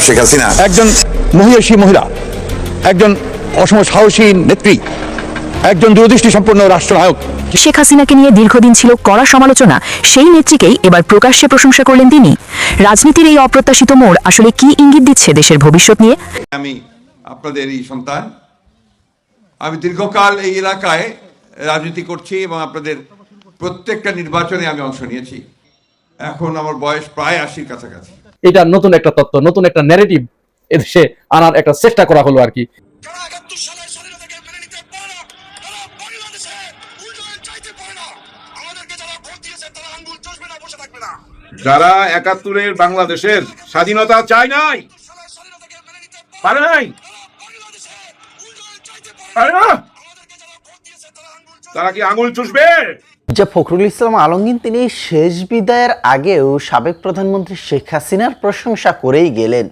শেখ হাসিনা একজন মহিষী মহিলা, একজন অসম সাহসী নেত্রী, একজন দূরদৃষ্টি সম্পন্ন রাষ্ট্রনায়ক। শেখ হাসিনাকে নিয়ে দীর্ঘদিন ছিল কড়া সমালোচনা, সেই নেত্রীকেই এবার প্রকাশ্যে প্রশংসা করলেন তিনি। রাজনীতির এই অপ্রত্যাশিত মোড় আসলে কি ইঙ্গিত দিচ্ছে দেশের ভবিষ্যৎ নিয়ে? আমি আপনাদের এই সন্তান, আমি দীর্ঘকাল এই এলাকায় রাজনীতি করছি এবং আপনাদের প্রত্যেকটা নির্বাচনে আমি অংশ নিয়েছি। এখন আমার বয়স প্রায় 80-র কাছাকাছি। এটা নতুন একটা তত্ত্ব, নতুন একটা ন্যারেটিভ এদেশে আনার একটা চেষ্টা করা হলো আর কি। যারা ৭১-এর বাংলাদেশের স্বাধীনতা চায় নাই, পারে নাই, তারা কি আঙুল চুষবে? যে ফখরুল ইসলাম আলমগীর তিনি শেষ বিদায়ের আগেও সাবেক প্রধানমন্ত্রী শেখ হাসিনার প্রশংসা করেই গেলেন।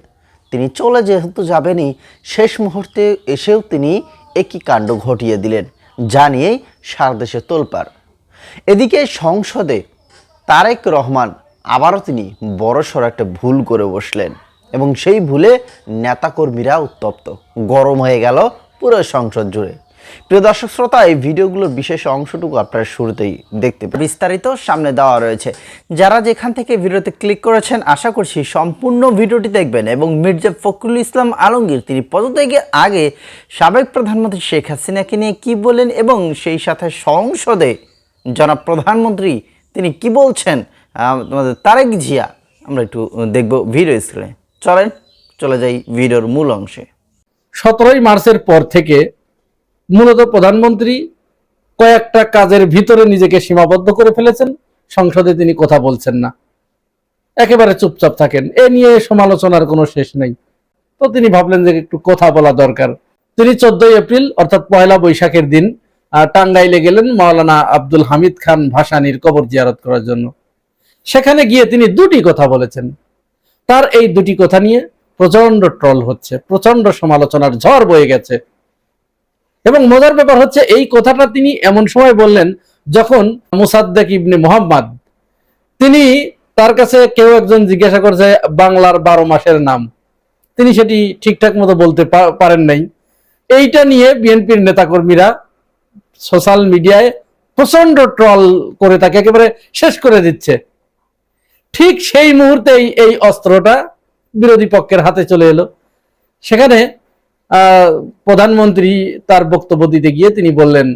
তিনি চলে যেহেতু যাবেনই, শেষ মুহূর্তে এসেও তিনি একই কাণ্ড ঘটিয়ে দিলেন, যা নিয়েই সারা দেশে তোলপাড়। এদিকে সংসদে তারেক রহমান আবারও তিনি বড়সড় একটা ভুল করে বসলেন এবং সেই ভুলে নেতাকর্মীরা উত্তপ্ত, গরম হয়ে গেল পুরো সংসদ জুড়ে। প্রিয় দর্শক শ্রোতা, এই ভিডিওগুলোর বিশেষ অংশটুকু আপনারা শুরুতেই দেখতে পাবেন, বিস্তারিত সামনে দেওয়া রয়েছে। যারা যেখান থেকে ভিডিওতে ক্লিক করেছেন আশা করছি সম্পূর্ণ ভিডিওটি দেখবেন এবং মির্জা ফখরুল ইসলাম আলমগীর তিনি পদত্যাগের আগে সাবেক প্রধানমন্ত্রী শেখ হাসিনাকে নিয়ে কী বলেন এবং সেই সাথে সংসদে জনাব প্রধানমন্ত্রী তিনি কি বলছেন, তোমাদের তারেক জিয়া, আমরা একটু দেখব ভিডিও স্ক্রিনে। চলেন চলে যাই ভিডিওর মূল অংশে। 17 মার্চের পর থেকে মূলত প্রধানমন্ত্রী কয়েকটা কাজের ভিতরে নিজেকে সীমাবদ্ধ করে ফেলেছেন। সংসদে তিনি কথা বলছেন না, একেবারে চুপচাপ থাকেন। এ নিয়ে সমালোচনার কোনো শেষ নেই। তো তিনি ভাবলেন যে একটু কথা বলা দরকার। তিনি 14 এপ্রিল অর্থাৎ পয়লা বৈশাখের দিন টাঙ্গাইলে গেলেন মাওলানা আব্দুল হামিদ খান ভাসানীর কবর জিয়ারত করার জন্য। সেখানে গিয়ে তিনি দুটি কথা বলেছেন। তার এই দুটি কথা নিয়ে প্রচন্ড ট্রল হচ্ছে, প্রচন্ড সমালোচনার ঝড় বয়ে গেছে। এবং মজার ব্যাপার হচ্ছে, এই কথাটা তিনি এমন সময় বললেন যখন মুসাদ্দেক ইবনে মুহাম্মদ তিনি তার কাছে কেউ একজন জিজ্ঞাসা করছে বাংলার 12 মাসের নাম, তিনি সেটি ঠিকঠাক মতো বলতে পারেন নাই। এইটা নিয়ে বিএনপির নেতাকর্মীরা সোশ্যাল মিডিয়ায় প্রচন্ড ট্রল করে তাকে একেবারে শেষ করে দিচ্ছে। ঠিক সেই মুহূর্তেই এই অস্ত্রটা বিরোধী পক্ষের হাতে চলে এলো। সেখানে প্রধানমন্ত্রী তার বক্তব্য দিতে গিয়ে তিনি বললেন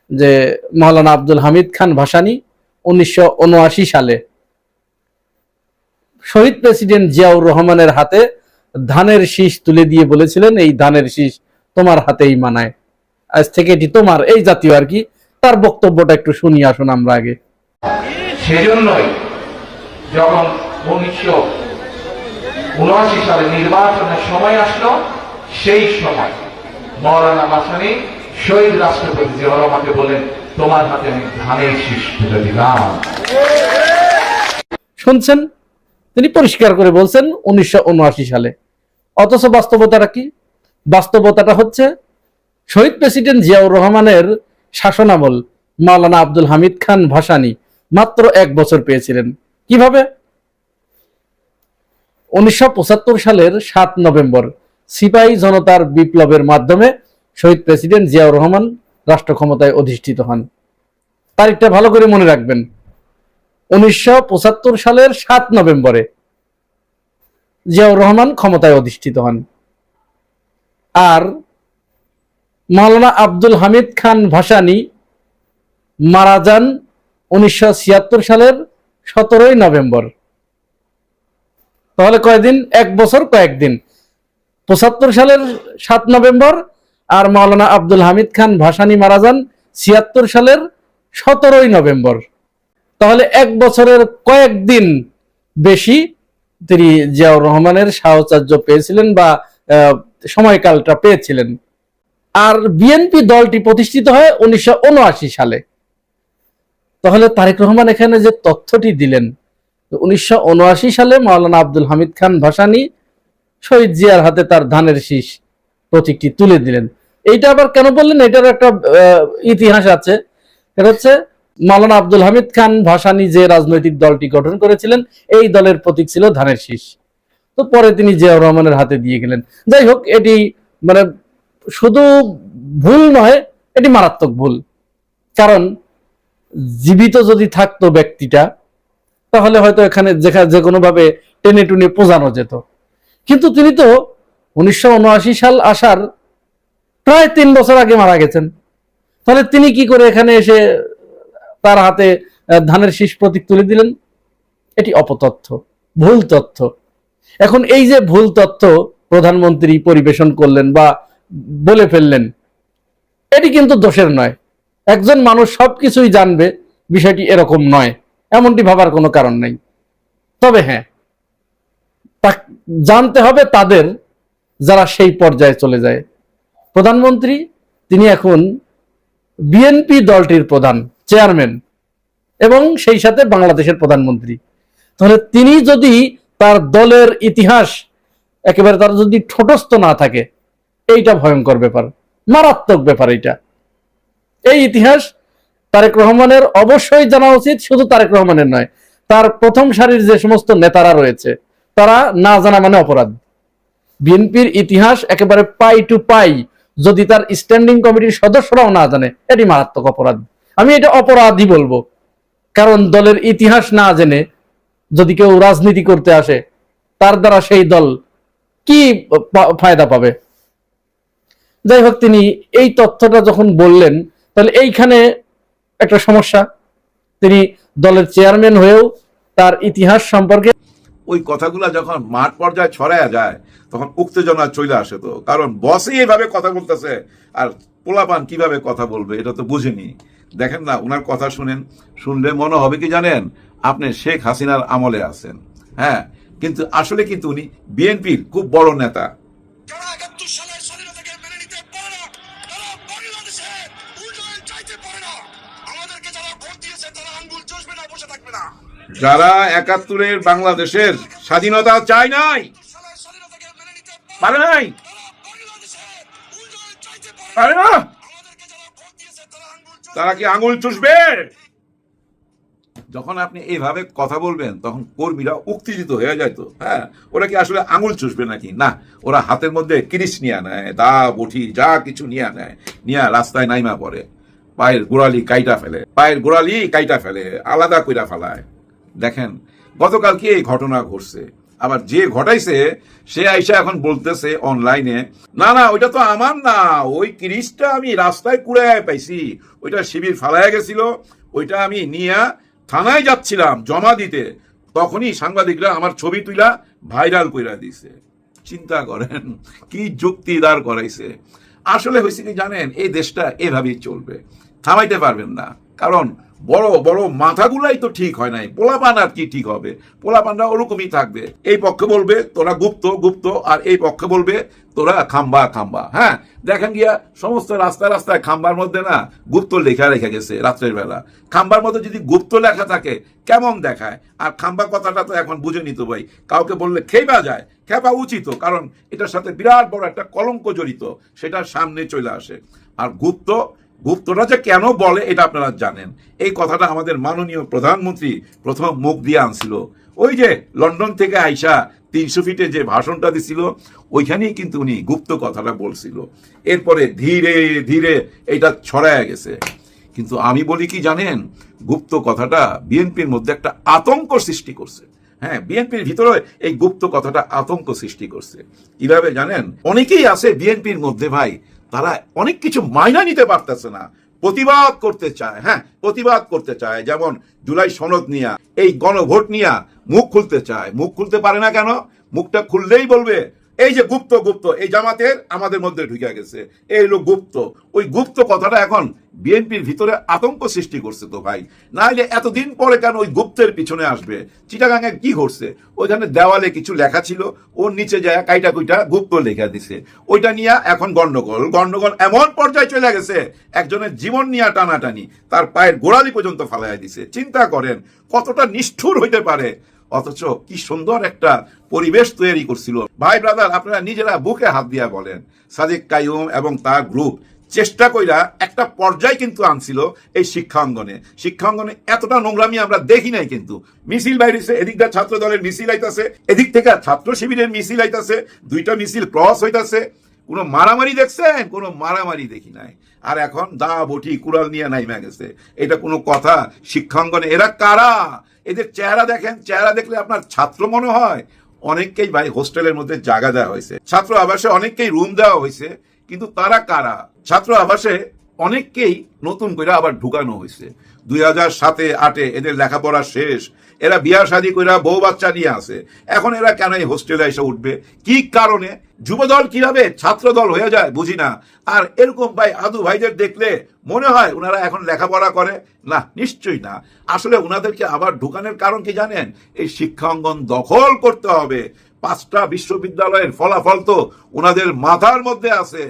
যে মাওলানা আব্দুল হামিদ খান ভাসানী 1979 সালে শহীদ প্রেসিডেন্ট জিয়াউর রহমানের হাতে ধানের শীষ তুলে দিয়ে বলেছিলেন, এই ধানের শীষ তোমার হাতেই মানায়, আজ থেকে এটি তোমার, এই জাতীয় আর কি। তার বক্তব্যটা একটু শুনিয়ে আসুন আমরা আগে। সেজন্যই যখন 1979 সালে নির্বাচনের সময় আসলো, সেই সময় মাওলানা ভাসানী শহীদ রাষ্ট্রপতি জিয়াউর রহমানকে বলেন, তোমার হাতে আমি ধানের শীষ তুলে দিলাম। শুনছেন, তিনি পরিষ্কার করে বলছেন 1979 সালে। অথচ বাস্তবতাটা কি? বাস্তবতাটা হচ্ছে শহীদ প্রেসিডেন্ট জিয়াউর রহমানের শাসনামল মাওলানা আব্দুল হামিদ খান ভাসানী মাত্র 1 বছর পেয়েছিলেন। কিভাবে? 1975 সালের 7 নভেম্বর সিপাহী জনতার বিপ্লবের মাধ্যমে শহীদ প্রেসিডেন্ট জিয়াউর রহমান রাষ্ট্র ক্ষমতায় অধিষ্ঠিত হন। তারিখটা ভালো করে মনে রাখবেন, 1975 সালের 7 নভেম্বরে জিয়াউর রহমান ক্ষমতায় অধিষ্ঠিত হন। আর মাওলানা আব্দুল হামিদ খান ভাসানী মারা যান 1976 সালের 17 নভেম্বর। তাহলে কয়দিন? 1 বছর কয়েকদিন। 75 সালের 7 নভেম্বর আর মাওলানা আব্দুল হামিদ খান ভাসানী মারা যান 76 সালের 17 নভেম্বর। তাহলে 1 বছরের কয়েকদিন বেশি তিনি জিয়াউর রহমানের সাহচর্য পেয়েছিলেন বা সময়কালটা পেয়েছিলেন। আর বিএনপি দলটি প্রতিষ্ঠিত হয় 1979 সালে। তাহলে তারেক রহমান এখানে যে তথ্যটি দিলেন, 1979 সালে মাওলানা আব্দুল হামিদ খান ভাসানী শহীদ জিয়ার হাতে তার ধানের শীষ প্রতীকটি তুলে দিলেন। এইটা আবার কেন বললেন? এটার একটা ইতিহাস আছে। এটা হচ্ছে মাওলানা আব্দুল হামিদ খান ভাসানী যে রাজনৈতিক দলটি গঠন করেছিলেন, এই দলের প্রতীক ছিল ধানের শীষ। তো পরে তিনি জিয়াউর রহমানের হাতে দিয়ে গেলেন। যাই হোক, এটি মানে শুধু ভুল নয়, এটি মারাত্মক ভুল। কারণ জীবিত যদি থাকতো ব্যক্তিটা, তাহলে হয়তো এখানে যে কোনো ভাবে টেনে টুনে পোজানো যেত। কিন্তু তিনি তো 1979 সাল আসার প্রায় 3 বছর আগে মারা গেছেন। তাহলে তিনি কি করে এখানে এসে তার হাতে ধানের শীষ প্রতীক তুলে দিলেন? এটি অপতথ্য, ভুল তথ্য। এখন এই যে ভুল তথ্য প্রধানমন্ত্রী পরিবেশন করলেন বা বলে ফেললেন, এটি কিন্তু দোষের নয়। একজন মানুষ সবকিছুই জানবে, বিষয়টি এরকম নয়, এমনটি ভাবার কোনো কারণ নেই। তবে হ্যাঁ, জানতে হবে তাদের যারা সেই পর্যায়ে চলে যায়। প্রধানমন্ত্রী তিনি এখন বিএনপি দলটির প্রধান, চেয়ারম্যান, এবং সেই সাথে বাংলাদেশের প্রধানমন্ত্রী। তাহলে তিনি যদি তার দলের ইতিহাস একেবারে তার যদি ঠোঁটস্থ না থাকে, এইটা ভয়ঙ্কর ব্যাপার, মারাত্মক ব্যাপার। এই ইতিহাস তারেক রহমানের অবশ্যই জানা উচিত। শুধু তারেক রহমানের নয়, তার প্রথম সারির যে সমস্ত নেতারা রয়েছে, তারা না জানা মানে অপরাধ। বিএনপির ইতিহাস একেবারে পাই টু পাই যদি তার স্ট্যান্ডিং কমিটির সদস্যরাও না জানে, এটি মারাত্মক অপরাধ। আমি এটা অপরাধই বলবো, কারণ দলের ইতিহাস না জেনে যদি কেউ রাজনীতি করতে আসে, তার দ্বারা সেই দল কি ফায়দা পাবে? যাই হোক, তিনি এই তথ্যটা যখন বললেন, তাহলে এইখানে একটা সমস্যা। তিনি দলের চেয়ারম্যান হয়েও তার ইতিহাস সম্পর্কে ওই কথাগুলা যখন মাঠ পর্যায়ে ছড়ায়া যায়, তখন উত্তেজনা চলে আসে। তো কারণ বসই এইভাবে কথা বলতেছে, আর পোলাপান কিভাবে কথা বলবে এটা তো বুঝেনি। দেখেন না, ওনার কথা শুনলে মনে হবে কি জানেন, আপনি শেখ হাসিনার আমলে আছেন। হ্যাঁ, কিন্তু আসলে কিন্তু উনি বিএনপির খুব বড় নেতা। যারা 71-এর বাংলাদেশের স্বাধীনতা চায় নাই, পারে নাই, পারে না, তারা কি আঙ্গুল চুষবে? যখন আপনি এইভাবে কথা বলবেন, তখন কর্মীরা উত্তেজিত হয়ে যায়। তো হ্যাঁ, ওরা কি আসলে আঙুল চুষবে নাকি? না, ওরা হাতের মধ্যে কিরিশ নিয়ে নেয়, দা বঠি যা কিছু নিয়ে নেয়, নিয়ে রাস্তায় নাইমা পড়ে, পায়ের গোড়ালি কাইটা ফেলে, আলাদা কইরা ফেলায়। দেখেন, গতকাল কি এই ঘটনা ঘটছে। আবার যে ঘটাইছে সে আইসা এখন বলতেছে অনলাইনে, না না, ওইটা তো আমার না, ওই কিরিশটা আমি রাস্তায় কুড়ায় পাইছি, ওইটা শিবির ফালাইয়া গেছিল, ওইটা আমি নিয়ে থানায় যাচ্ছিলাম জমা দিতে, তখনই সাংবাদিকরা আমার ছবি তুইলা ভাইরাল কইরা দিছে। চিন্তা করেন কি যুক্তি দাঁড় করাইছে। আসলে হয়েছে কি জানেন, এই দেশটা এভাবেই চলবে, থামাইতে পারবেন না। কারণ বড় বড় মাথাগুলাই তো ঠিক হয় নাই, পোলাপান আর কি ঠিক হবে? পোলাপানরা ওরকমই থাকবে। এই পক্ষে বলবে তোরা গুপ্ত, আর এই পক্ষে বলবে তোরা খাম্বা। হ্যাঁ, দেখেন গিয়া সমস্ত রাস্তায় খাম্বার মধ্যে না গুপ্ত লেখা রেখে গেছে রাত্রের বেলা। খাম্বার মধ্যে যদি গুপ্ত লেখা থাকে কেমন দেখায়? আর খাম্বা কথাটা তো এখন বুঝে নিত ভাই, কাউকে বললে খেপা উচিত, কারণ এটার সাথে বিরাট বড় একটা কলঙ্ক জড়িত, সেটা সামনে চলে আসে। আর গুপ্তরা যে কেন বলে এটা আপনারা জানেন। এই কথাটা আমাদের মাননীয় প্রধানমন্ত্রী প্রথম মুখ দিয়ে আনছিল, ওই যে লন্ডন থেকে আইসা 300 ফিটে যে ভাষণটা দিছিল, ওইখানেই কিন্তু উনি গুপ্ত কথাটা বলছিল। এরপরে ধীরে ধীরে এটা ছড়ায় গেছে। কিন্তু আমি বলি কি জানেন, গুপ্ত কথাটা বিএনপির মধ্যে একটা আতঙ্ক সৃষ্টি করছে। হ্যাঁ, বিএনপির ভিতরে এই গুপ্ত কথাটা আতঙ্ক সৃষ্টি করছে। কিভাবে জানেন? অনেকেই আছে বিএনপির মধ্যে ভাই, তারা অনেক কিছু মাইনা নিতে পারতেছে না, প্রতিবাদ করতে চায়। যেমন জুলাই সনদ নিয়া, এই গণভোট নিয়া মুখ খুলতে চায়, মুখ খুলতে পারে না কেন? মুখটা খুললেই বলবে এই যে গুপ্ত এই জামাতের আমাদের মধ্যে ঢুকে গেছে, এই লোক গুপ্ত। ওই গুপ্ত কথাটা এখন বিএনপির ভিতরে আতঙ্ক সৃষ্টি করছে। তো ভাই, নাইলে এতদিন পরে কেন ওই গুপ্তের পিছনে আসবে? চিটাগাঙে কি ঘটছে, ওইখানে দেওয়ালে কিছু লেখা ছিল, ওর নিচে যায় কাইটা কুইটা গুপ্ত লেখা দিছে, ওইটা নিয়ে এখন গন্ডগোল এমন পর্যায়ে চলে গেছে, একজনের জীবন নিয়ে টানাটানি, তার পায়ের গোড়ালি পর্যন্ত ফালাইয়া দিছে। চিন্তা করেন কতটা নিষ্ঠুর হইতে পারে। অথচ কি সুন্দর একটা পরিবেশ তৈরি করছিল। ভাই ব্রাদার, আপনারা নিজেরা বুকে হাত দিয়া বলেন, সাদিক কাইয়ুম এবং তার গ্রুপ চেষ্টা কইরা একটা পর্যায় কিন্তু আনছিল এই শিক্ষাঙ্গনে এতটা নোংরামি আমরা দেখি নাই। কিন্তু মিছিল বাইরেছে, এদিকটা ছাত্র দলের মিছিল আইতাছে, এদিক থেকে ছাত্র শিবিরের মিছিল আইতাছে, দুইটা মিছিল ক্রস হইতাছে। কোনো মারামারি দেখছেন? কোনো মারামারি দেখি নাই। আর এখন দা বটি কুড়াল নিয়ে নাইমা গেছে, এটা কোনো কথা? শিক্ষাঙ্গনে এরা কারা? এদের চেহারা দেখেন, চেহারা দেখলে আপনার ছাত্র মনে হয়। অনেককেই ভাই হোস্টেলের মধ্যে জায়গা দেওয়া হয়েছে, ছাত্র আবাসে অনেককেই রুম দেওয়া হয়েছে, কিন্তু তারা কারা? ছাত্র আবাসে অনেককেই নতুন করে আবার ঢুকানো হয়েছে। 2007-8 এদের লেখাপড়া শেষ, এরা বিয়া শাদী করে বউ বাচ্চা নিয়ে আসে, এখন এরা কেন এই হোস্টেলে এসে উঠবে? কি কারণে? যুবদল কিভাবে ছাত্র দল হয়ে যায় বুঝি না। আর এরকম ভাই আদু ভাইদের দেখলে মনে হয় ওনারা এখন লেখাপড়া করে না, নিশ্চয়ই না। আসলে ওনাদেরকে আবার ঢুকানোর কারণ কি জানেন? এই শিক্ষা অঙ্গন দখল করতে হবে। 5টা বিশ্ববিদ্যালয়ের ফলাফল তো ওনাদের মাথার মধ্যে আছে।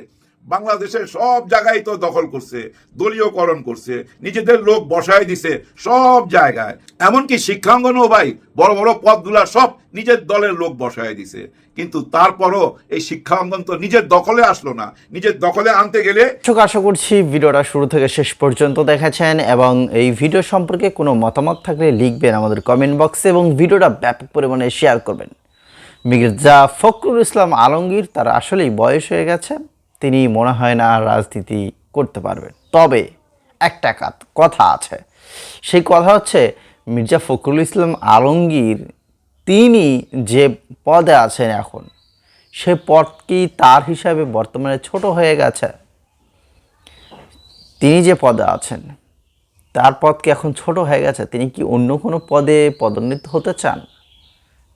বাংলাদেশের সব জায়গায় তো দখল করছে, দলীয়করণ করছে, নিজেদের লোক বসায় দিছে সব জায়গায়। এমনকি শিক্ষাঙ্গনও ভাই বড় বড় পদগুলা সব নিজের দলের লোক বসায় দিছে। কিন্তু তারপরও এই শিক্ষাঙ্গন তো নিজের দখলে আসলো না। নিজের দখলে আনতে গেলে আশা করছি ভিডিওটা শুরু থেকে শেষ পর্যন্ত দেখেছেন এবং এই ভিডিও সম্পর্কে কোনো মতামত থাকলে লিখবেন আমাদের কমেন্ট বক্সে এবং ভিডিওটা ব্যাপক পরিমাণে শেয়ার করবেন। মির্জা ফখরুল ইসলাম আলমগীর তার আসলেই বয়স হয়ে গেছে, তিনি মনে হয় না রাজনীতি করতে পারবেন। তবে একটা কথা আছে, সেই কথা হচ্ছে মির্জা ফখরুল ইসলাম আলমগীর তিনি যে পদে আছেন এখন, সে পদ কি তার হিসাবে বর্তমানে ছোট হয়ে গেছে? তিনি যে পদে আছেন তার পদ কি এখন ছোট হয়ে গেছে? তিনি কি অন্য কোনো পদে পদোন্নীত হতে চান?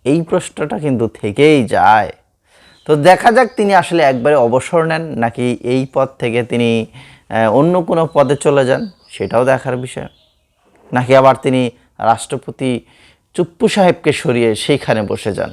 এই প্রশ্নটা কিন্তু থেকেই যায়। তো দেখা যাক তিনি আসলে একবারে অবসর নেন নাকি এই পদ থেকে তিনি অন্য কোনো পদে চলে যান, সেটাও দেখার বিষয়। নাকি আবার তিনি রাষ্ট্রপতি চুপ্পু সাহেবকে সরিয়ে সেইখানে বসে যান।